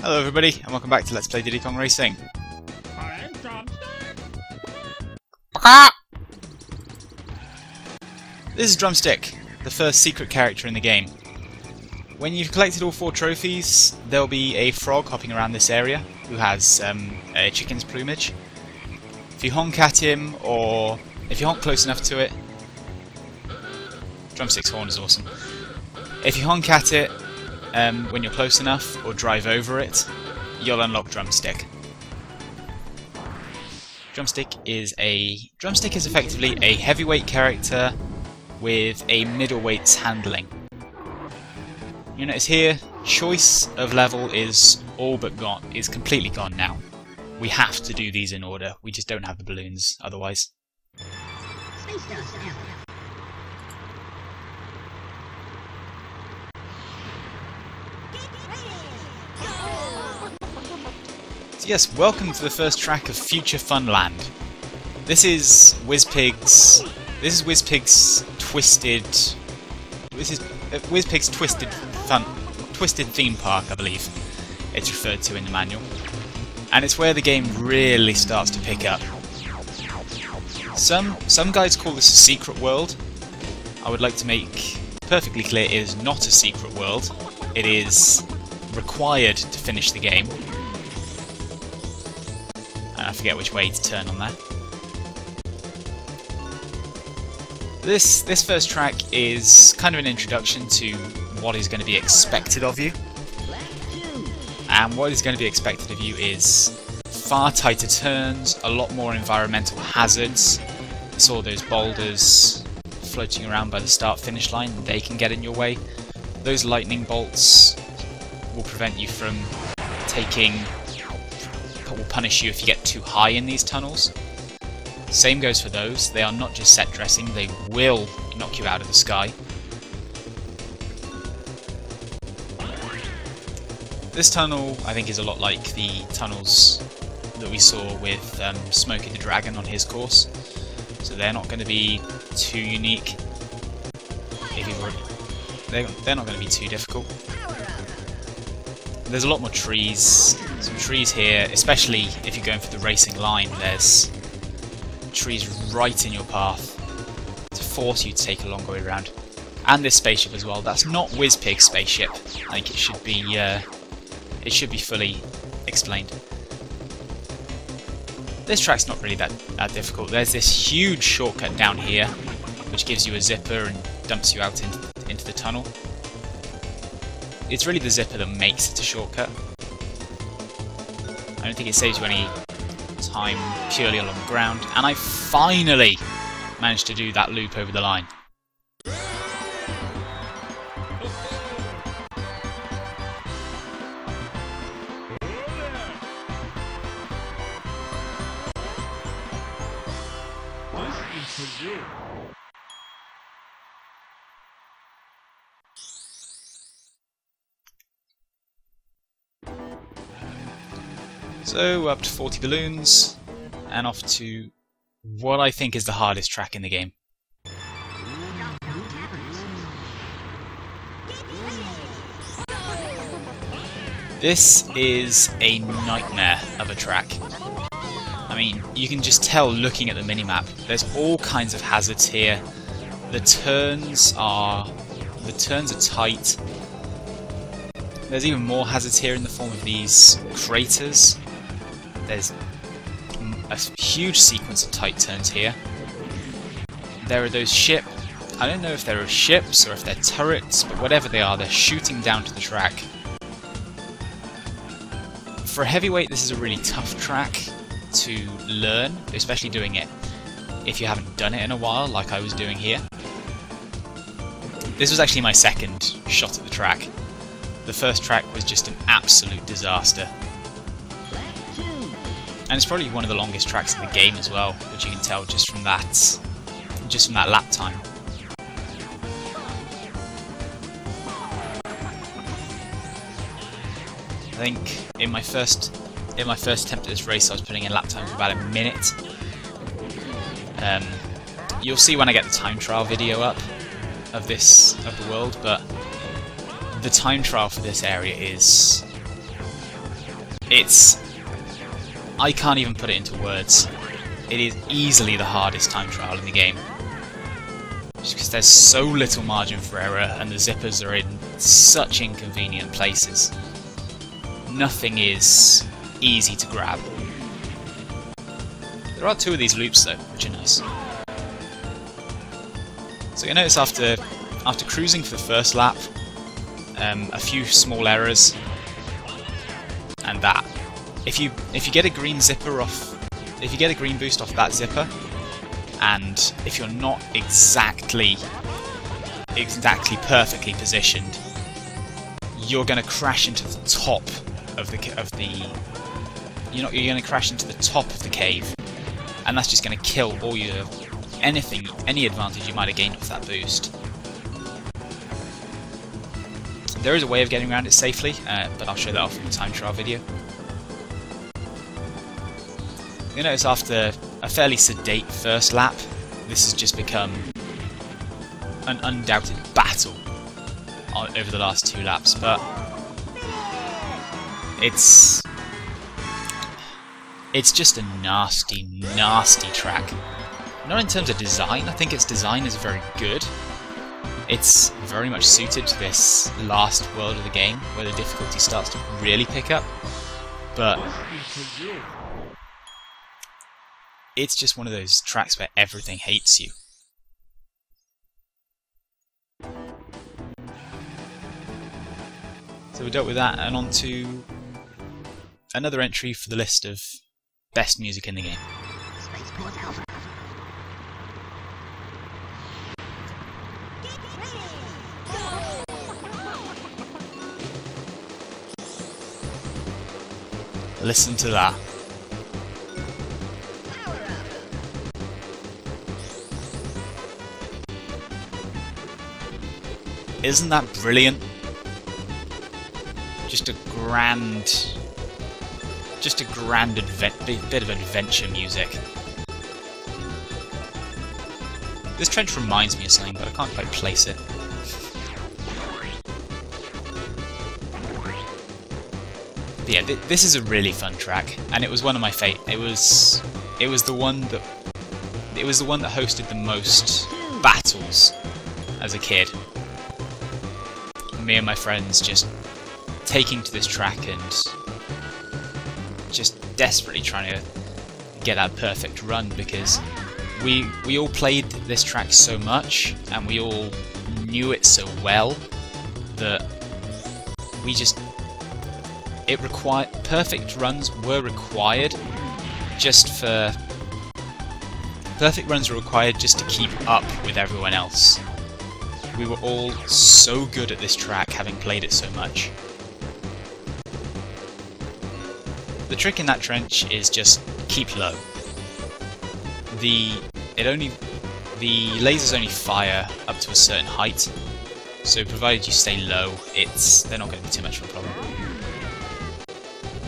Hello everybody, and welcome back to Let's Play Diddy Kong Racing. I'm Drumstick. This is Drumstick, the first secret character in the game. When you've collected all 4 trophies, there'll be a frog hopping around this area who has a chicken's plumage. If you honk at him, or if you honk close enough to it... Drumstick's horn is awesome. If you honk at it when you're close enough, or drive over it, you'll unlock Drumstick. Drumstick is effectively a heavyweight character with a middleweight's handling. You notice here, choice of level is all but gone, is completely gone now. We have to do these in order, we just don't have the balloons otherwise. So yes, welcome to the first track of Future Funland. This is Whizpig's twisted theme park, I believe it's referred to in the manual. And it's where the game really starts to pick up. Some guys call this a secret world. I would like to make perfectly clear it is not a secret world. It is required to finish the game. And I forget which way to turn on that. This first track is kind of an introduction to what is going to be expected of you. And what is going to be expected of you is far tighter turns, a lot more environmental hazards. I saw those boulders floating around by the start-finish line, they can get in your way. Those lightning bolts will prevent you from will punish you if you get too high in these tunnels. Same goes for those, they are not just set dressing, they will knock you out of the sky. This tunnel, I think, is a lot like the tunnels that we saw with Smokey the Dragon on his course. So they're not going to be too unique. They're not going to be too difficult. There's a lot more trees. Some trees here, especially if you're going for the racing line. There's trees right in your path to force you to take a long way around. And this spaceship as well. That's not Wizpig's spaceship. I think it should be fully explained. This track's not really that difficult. There's this huge shortcut down here, which gives you a zipper and dumps you out into the tunnel. It's really the zipper that makes it a shortcut. I don't think it saves you any time purely along the ground. And I finally managed to do that loop over the line. So up to 40 balloons, and off to what I think is the hardest track in the game. This is a nightmare of a track. I mean, you can just tell looking at the minimap. There's all kinds of hazards here. The turns are tight. There's even more hazards here in the form of these craters. There's a huge sequence of tight turns here. There are those I don't know if they're ships or if they're turrets, but whatever they are, they're shooting down to the track. For a heavyweight, this is a really tough track to learn, especially doing it if you haven't done it in a while, like I was doing here. This was actually my second shot at the track. The first track was just an absolute disaster. And it's probably one of the longest tracks in the game as well, which you can tell just from that lap time. I think in my first attempt at this race I was putting in lap time for about a minute. You'll see when I get the time trial video up of the world, but the time trial for this area is I can't even put it into words. It is easily the hardest time trial in the game. Just because there's so little margin for error and the zippers are in such inconvenient places. Nothing is easy to grab. There are 2 of these loops though, which are nice. So you'll notice after cruising for the first lap, a few small errors, and that. If you get a green zipper off, if you get a green boost off that zipper, and if you're not exactly perfectly positioned, you're going to crash into the top of the you're going to crash into the top of the cave, and that's just going to kill all your any advantage you might have gained off that boost. There is a way of getting around it safely, but I'll show that off in the time trial video. You'll notice after a fairly sedate first lap, this has just become an undoubted battle over the last 2 laps, but it's just a nasty, nasty track. Not in terms of design, I think its design is very good. It's very much suited to this last world of the game, where the difficulty starts to really pick up, but it's just one of those tracks where everything hates you. So we dealt with that, and on to another entry for the list of best music in the game. Listen to that. Isn't that brilliant? Just a grand bit of adventure music. This trench reminds me of something, but I can't quite place it. But yeah, this is a really fun track, and it was one of my it was the one that hosted the most battles as a kid. Me and my friends just taking to this track and just desperately trying to get that perfect run, because we all played this track so much and we all knew it so well that perfect runs were required just to keep up with everyone else. We were all so good at this track, having played it so much. The trick in that trench is just keep low. The lasers only fire up to a certain height, so provided you stay low, they're not going to be too much of a problem.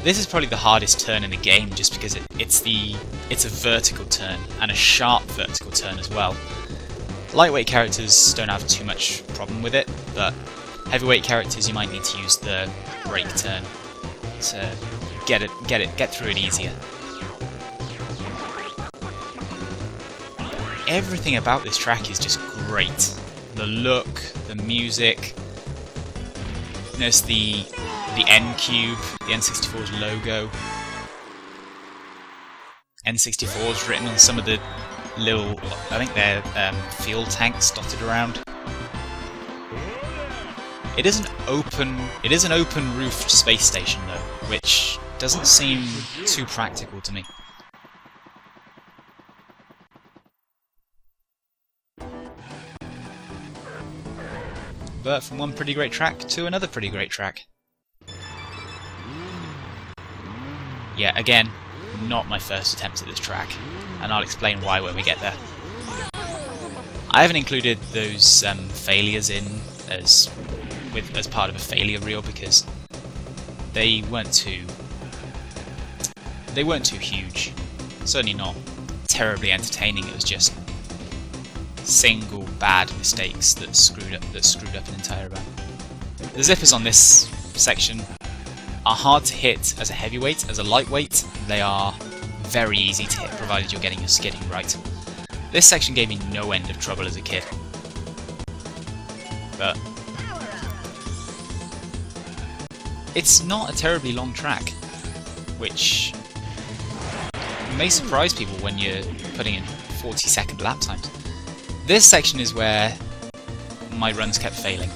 This is probably the hardest turn in the game, just because it's a vertical turn, and a sharp vertical turn as well. Lightweight characters don't have too much problem with it, but heavyweight characters you might need to use the brake turn to get through it easier. Everything about this track is just great. The look, the music. Notice the N cube, the N64's logo. N64 is written on some of the little, I think they're fuel tanks dotted around. It is an open roofed space station though, which doesn't seem too practical to me. But from one pretty great track to another pretty great track. Yeah, again, not my first attempt at this track, and I'll explain why when we get there. I haven't included those failures in as part of a failure reel because they weren't too huge. Certainly not terribly entertaining. It was just single bad mistakes that screwed up an entire run. The zippers on this section are hard to hit as a heavyweight. As a lightweight, they are very easy to hit, provided you're getting your skidding right. This section gave me no end of trouble as a kid. But it's not a terribly long track, which may surprise people when you're putting in 40-second lap times. This section is where my runs kept failing.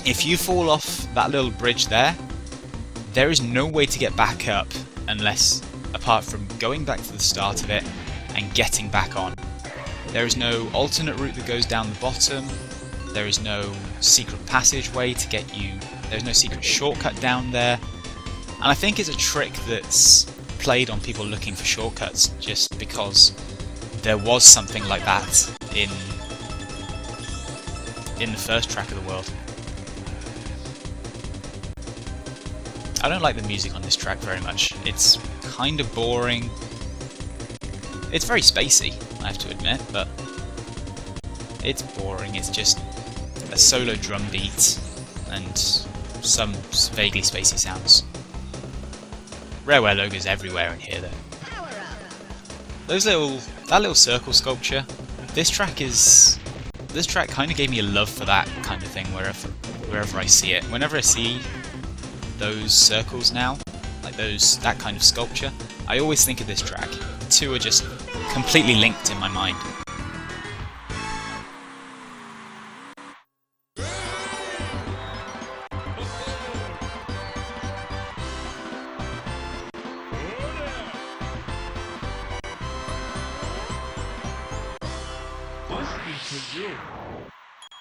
If you fall off that little bridge there, there is no way to get back up unless, apart from going back to the start of it and getting back on. There is no alternate route that goes down the bottom, there is no secret passageway to get you, there's no secret shortcut down there, and I think it's a trick that's played on people looking for shortcuts just because there was something like that in the first track of the world. I don't like the music on this track very much. It's kind of boring. It's very spacey, I have to admit, but it's boring. It's just a solo drum beat and some vaguely spacey sounds. Rareware logos everywhere in here, though. That little circle sculpture. This track kind of gave me a love for that kind of thing wherever I see it. Whenever I see those circles now, like that kind of sculpture, I always think of this track. The two are just completely linked in my mind.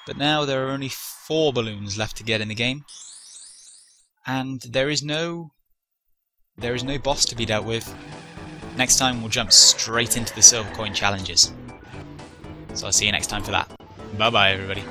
But now there are only 4 balloons left to get in the game, and there is no boss to be dealt with. Next time we'll jump straight into the silver coin challenges. So I'll see you next time for that. Bye bye everybody.